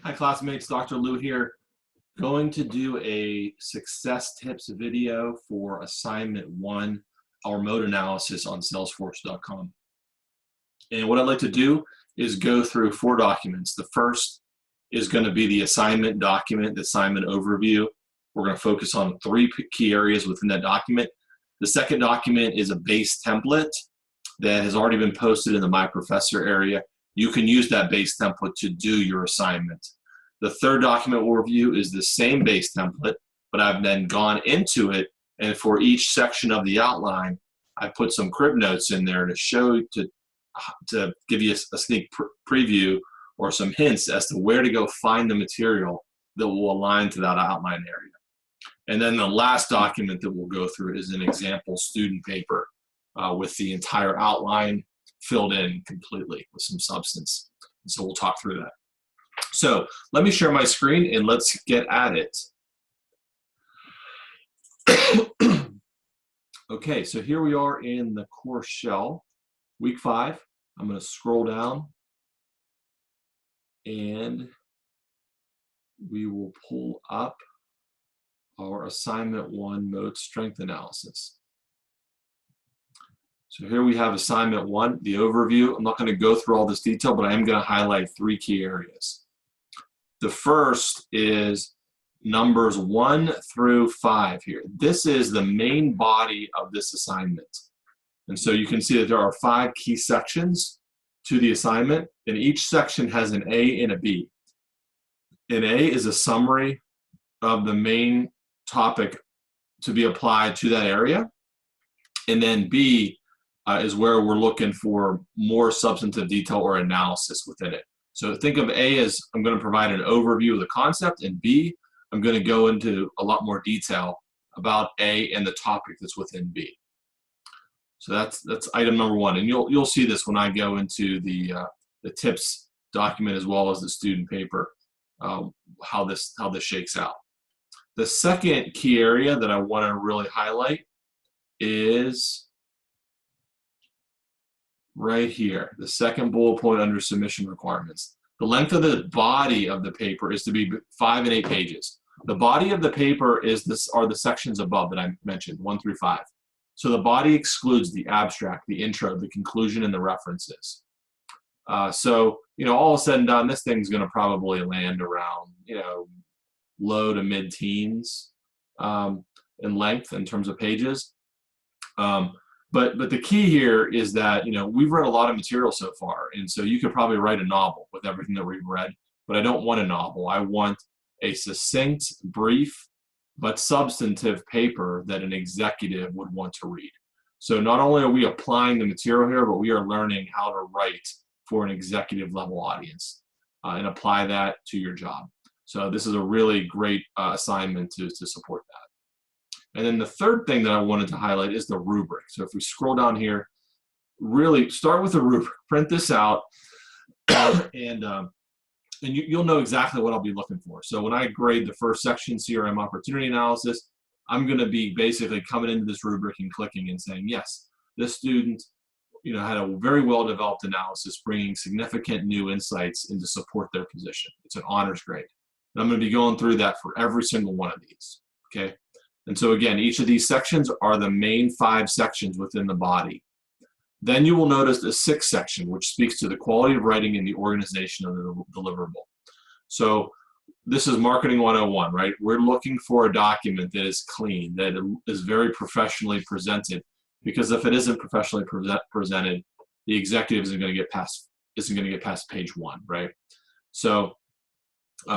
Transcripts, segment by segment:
Hi classmates, Dr. Lou here. Going to do a success tips video for assignment 1, our mode analysis on salesforce.com. And what I'd like to do is go through 4 documents. The first is going to be the assignment document, the assignment overview. We're going to focus on 3 key areas within that document. The second document is a base template that has already been posted in the My Professor area. You can use that base template to do your assignment. The third document we'll review is the same base template, but I've then gone into it, and for each section of the outline, I put some crib notes in there to show, to give you a sneak preview or some hints as to where to go find the material that will align to that outline area. And then the last document that we'll go through is an example student paper with the entire outline filled in completely with some substance. And so we'll talk through that. So let me share my screen and let's get at it. Okay, so here we are in the course shell, week 5. I'm going to scroll down and we will pull up our assignment 1 mode strength analysis. So here we have assignment 1, the overview. I'm not going to go through all this detail, but I am going to highlight 3 key areas. The first is numbers 1 through 5 here. This is the main body of this assignment. And so you can see that there are 5 key sections to the assignment, and each section has an A and a B. An A is a summary of the main topic to be applied to that area, and then B is where we're looking for more substantive detail or analysis within it. So think of A as I'm going to provide an overview of the concept, and B, I'm going to go into a lot more detail about A and the topic that's within B. So that's item number 1, and you'll see this when I go into the tips document as well as the student paper, how this shakes out. The second key area that I want to really highlight is right here, the second bullet point under submission requirements. The length of the body of the paper is to be 5 and 8 pages. The body of the paper are the sections above that I mentioned, 1 through 5. So the body excludes the abstract, the intro, the conclusion, and the references. So, all said and done, this thing's going to probably land around, low to mid-teens in length in terms of pages. But the key here is that, we've read a lot of material so far, and so you could probably write a novel with everything that we've read, but I don't want a novel. I want a succinct, brief, but substantive paper that an executive would want to read. So not only are we applying the material here, but we are learning how to write for an executive level audience and apply that to your job. So this is a really great assignment to support that. And then the third thing that I wanted to highlight is the rubric. So if we scroll down here, really start with the rubric, print this out, and you'll know exactly what I'll be looking for. So when I grade the first section, CRM opportunity analysis, I'm going to be basically coming into this rubric and clicking and saying, yes, this student had a very well-developed analysis, bringing significant new insights in to support their position. It's an honors grade. And I'm going to be going through that for every single one of these, okay? And so again, each of these sections are the main 5 sections within the body. Then you will notice the 6th section, which speaks to the quality of writing and the organization of the deliverable. So this is marketing 101, right? We're looking for a document that is clean, that is very professionally presented, because if it isn't professionally presented, the executive isn't going to get past page 1, right? So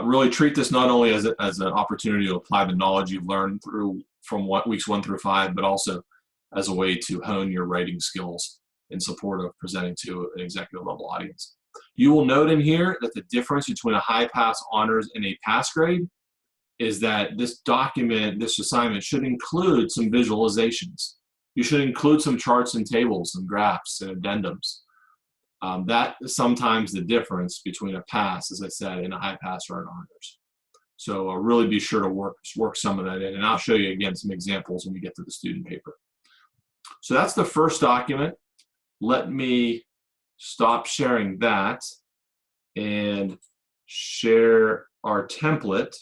really treat this not only as an opportunity to apply the knowledge you've learned from weeks 1 through 5, but also as a way to hone your writing skills in support of presenting to an executive level audience. You will note in here that the difference between a high pass honors and a pass grade is that this document, this assignment, should include some visualizations. You should include some charts and tables and graphs and addendums. That is sometimes the difference between a pass, as I said, and a high pass or an honors. So really be sure to work some of that in, and I'll show you again some examples when we get to the student paper. So that's the first document. Let me stop sharing that, and share our template.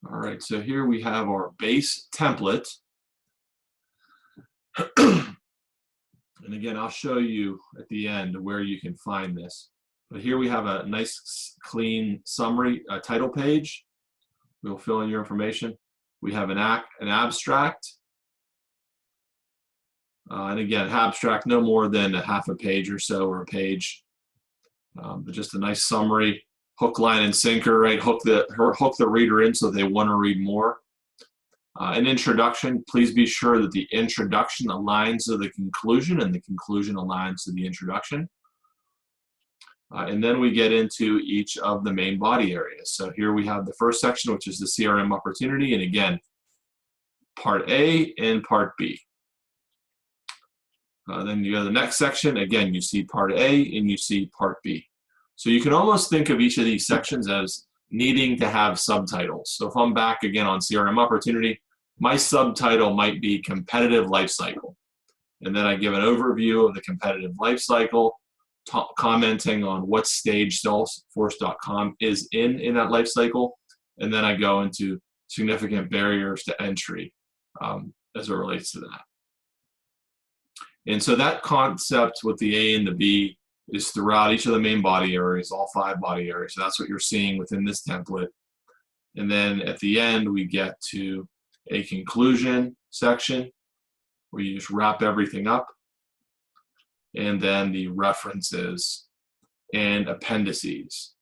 All right, so here we have our base template. And again, I'll show you at the end where you can find this. But here we have a nice, clean summary title page. We'll fill in your information. We have an abstract. And again, abstract no more than a half a page or so, or a page. But just a nice summary, hook, line, and sinker, right? Hook the reader in so they want to read more. An introduction, please be sure that the introduction aligns to the conclusion and the conclusion aligns to the introduction. And then we get into each of the main body areas. So here we have the first section, which is the CRM opportunity. And again, part A and part B. Then you go to the next section. Again, you see part A and you see part B. So you can almost think of each of these sections as needing to have subtitles. So if I'm back again on CRM opportunity, my subtitle might be competitive life cycle. And then I give an overview of the competitive life cycle, commenting on what stage Salesforce.com is in that life cycle. And then I go into significant barriers to entry as it relates to that. And so that concept with the A and the B is throughout each of the main body areas, all 5 body areas. So that's what you're seeing within this template. And then at the end, we get to a conclusion section where you just wrap everything up. And then the references and appendices.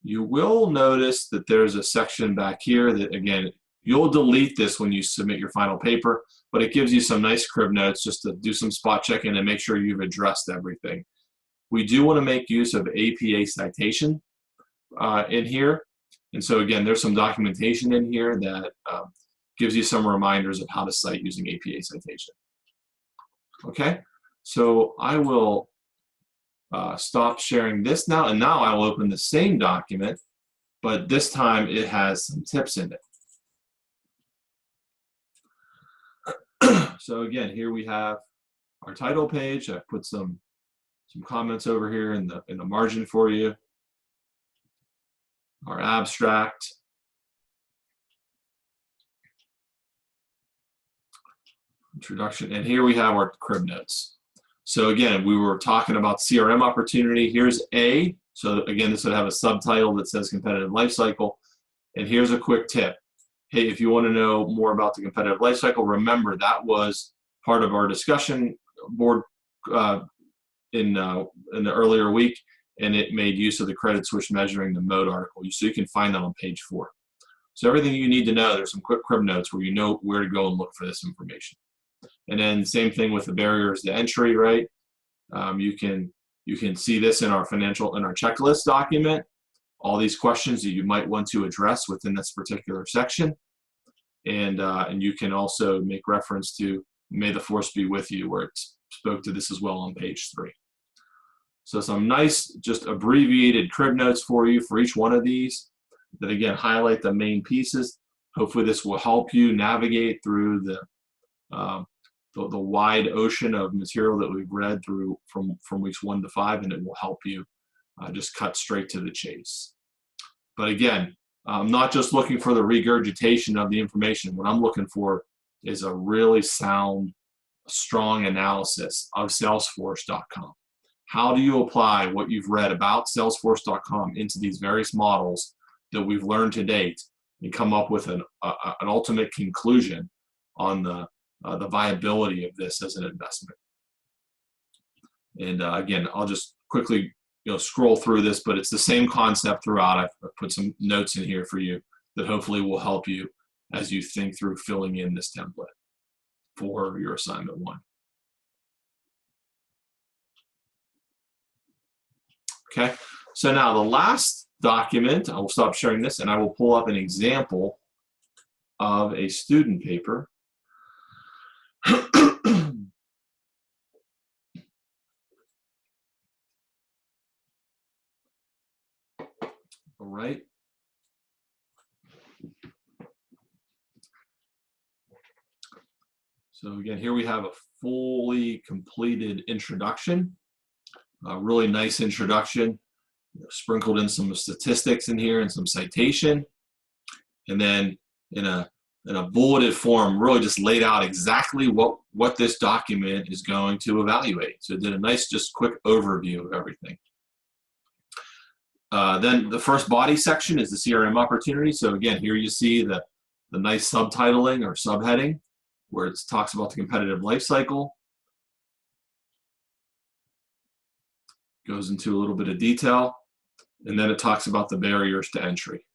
You will notice that there's a section back here that, again, you'll delete this when you submit your final paper, but it gives you some nice crib notes just to do some spot checking and make sure you've addressed everything. We do want to make use of APA citation in here. And so again, there's some documentation in here that gives you some reminders of how to cite using APA citation. Okay, so I will stop sharing this now, and now I will open the same document, but this time it has some tips in it. So again, here we have our title page. I've put some comments over here in the margin for you. Our abstract. Introduction, and here we have our crib notes. So again, we were talking about CRM opportunity. Here's A. So again, this would have a subtitle that says competitive life cycle. And here's a quick tip. Hey, if you want to know more about the competitive life cycle, remember that was part of our discussion board in the earlier week, and it made use of the credit switch measuring the mode article. So you can find that on page 4. So everything you need to know, there's some quick crib notes where you know where to go and look for this information. And then same thing with the barriers to entry, right? You can see this in our checklist document, all these questions that you might want to address within this particular section. And you can also make reference to May the Force be with you, where it spoke to this as well on page 3. So some nice, just abbreviated crib notes for you for each one of these that again highlight the main pieces. Hopefully this will help you navigate through the wide ocean of material that we've read through from weeks 1 to 5, and it will help you just cut straight to the chase. But again, I'm not just looking for the regurgitation of the information. What I'm looking for is a really sound, strong analysis of Salesforce.com. How do you apply what you've read about Salesforce.com into these various models that we've learned to date and come up with an ultimate conclusion on the viability of this as an investment? And again, I'll just quickly scroll through this, but it's the same concept throughout. I've put some notes in here for you that hopefully will help you as you think through filling in this template for your assignment 1. Okay, so now the last document, I will stop sharing this and I will pull up an example of a student paper. All right. So again, here we have a fully completed introduction, a really nice introduction, sprinkled in some statistics in here and some citation, and then in a bulleted form, really just laid out exactly what this document is going to evaluate. So it did a nice, just quick overview of everything. Then the first body section is the CRM opportunity. So again, here you see the nice subtitling or subheading where it talks about the competitive life cycle. Goes into a little bit of detail, and then it talks about the barriers to entry.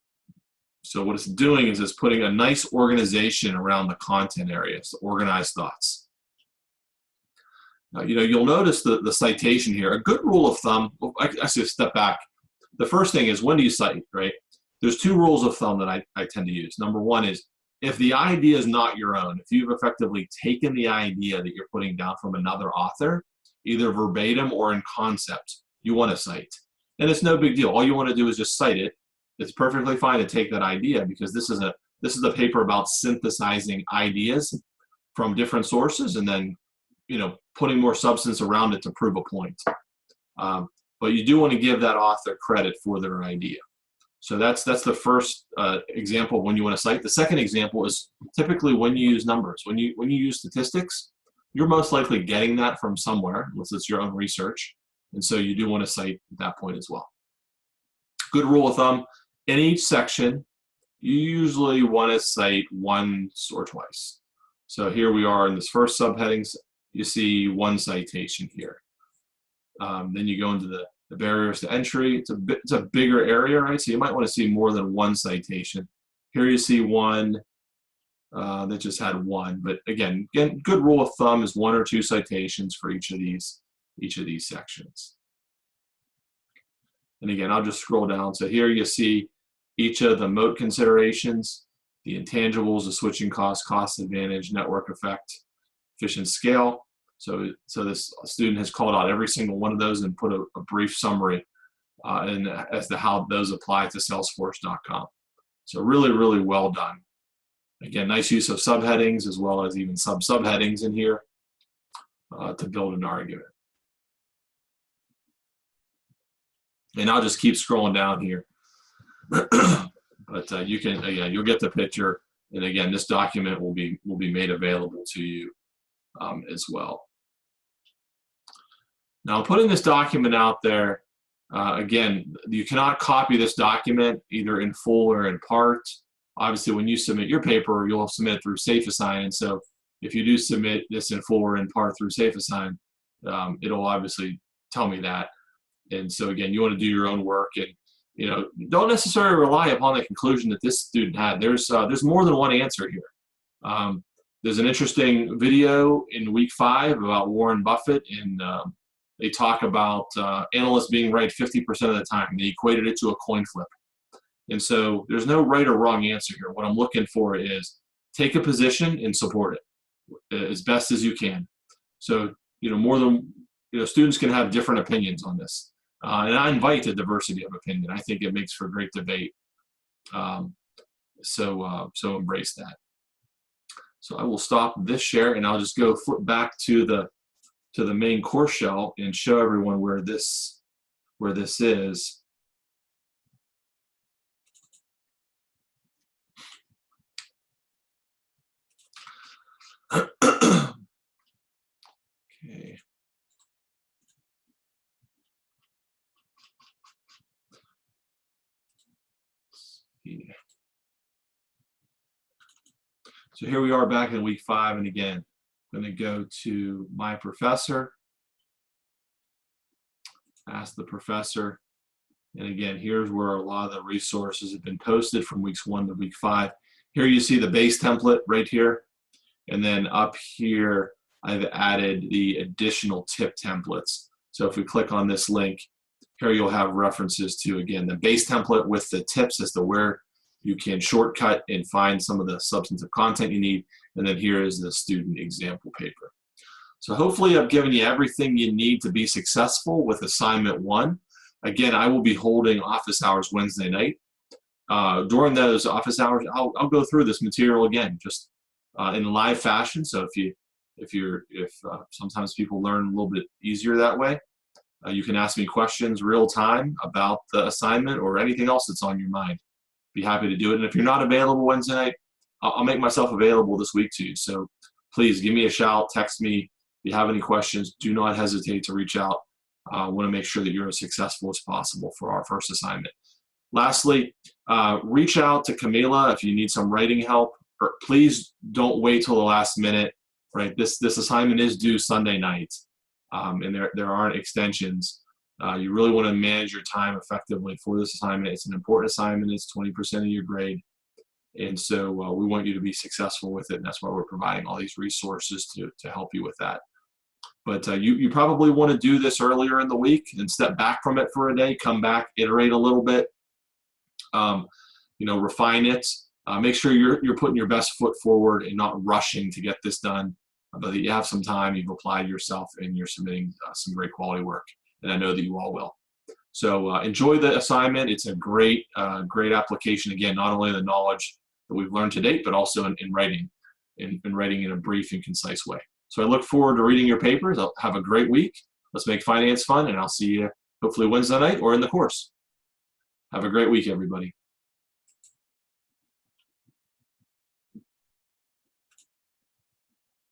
So what it's doing is it's putting a nice organization around the content areas, the organized thoughts. Now, you'll notice the citation here. A good rule of thumb, I should step back. The first thing is, when do you cite, right? There's two rules of thumb that I tend to use. Number one is, if the idea is not your own, if you've effectively taken the idea that you're putting down from another author, either verbatim or in concept, you want to cite. And it's no big deal. All you want to do is just cite it. It's perfectly fine to take that idea, because this is a paper about synthesizing ideas from different sources and then putting more substance around it to prove a point. But you do want to give that author credit for their idea. So that's the first example of when you want to cite. The second example is typically when you use numbers. When you use statistics, you're most likely getting that from somewhere, unless it's your own research. And so you do want to cite at that point as well. Good rule of thumb, in each section, you usually want to cite once or twice. So here we are in this first subheadings, you see one citation here. Then you go into the barriers to entry. It's a bigger area, right? So you might want to see more than one citation. Here you see one that just had one. But again, good rule of thumb is 1 or 2 citations for each of these sections. And again, I'll just scroll down. So here you see each of the moat considerations, the intangibles, the switching cost, cost advantage, network effect, efficient scale. So this student has called out every single one of those and put a brief summary as to how those apply to Salesforce.com. So really, really well done. Again, nice use of subheadings as well as even subheadings in here to build an argument. And I'll just keep scrolling down here. But you'll get the picture. And again, this document will be made available to you as well. Now, putting this document out there, again, you cannot copy this document either in full or in part. Obviously, when you submit your paper, you'll submit it through SafeAssign. And so if you do submit this in full or in part through SafeAssign, it'll obviously tell me that. And so again, you want to do your own work, and don't necessarily rely upon the conclusion that this student had. There's more than one answer here. There's an interesting video in week 5 about Warren Buffett, and they talk about analysts being right 50% of the time. They equated it to a coin flip. And so there's no right or wrong answer here. What I'm looking for is take a position and support it as best as you can. So students can have different opinions on this. And I invite the diversity of opinion. I think it makes for great debate. So embrace that. So I will stop this share, and I'll just go flip back to the main course shell and show everyone where this is. Okay. So here we are back in week 5, and again, I'm going to go to my professor, ask the professor, and again, here's where a lot of the resources have been posted from weeks 1 to week 5. Here you see the base template right here, and then up here I've added the additional tip templates. So if we click on this link, here you'll have references to, again, the base template with the tips as to where you can shortcut and find some of the substantive content you need. And then here is the student example paper. So hopefully I've given you everything you need to be successful with assignment 1. Again, I will be holding office hours Wednesday night. During those office hours, I'll go through this material again, just in live fashion. So if you If sometimes people learn a little bit easier that way. You can ask me questions real time about the assignment or anything else that's on your mind. Be happy to do it. And if you're not available Wednesday night, I'll make myself available this week to you. So please give me a shout, text me. If you have any questions, do not hesitate to reach out. I want to make sure that you're as successful as possible for our first assignment. Lastly, reach out to Camila if you need some writing help. Or please don't wait till the last minute. Right, this assignment is due Sunday night, and there aren't extensions. You really want to manage your time effectively for this assignment. It's an important assignment. It's 20% of your grade, and so we want you to be successful with it. And that's why we're providing all these resources to help you with that. But you probably want to do this earlier in the week and step back from it for a day. Come back, iterate a little bit. Refine it. Make sure you're putting your best foot forward and not rushing to get this done. But that you have some time, you've applied yourself, and you're submitting some great quality work. And I know that you all will. So enjoy the assignment. It's a great application. Again, not only the knowledge that we've learned to date, but also in writing, in writing in a brief and concise way. So I look forward to reading your papers. Have a great week. Let's make finance fun, and I'll see you hopefully Wednesday night or in the course. Have a great week, everybody.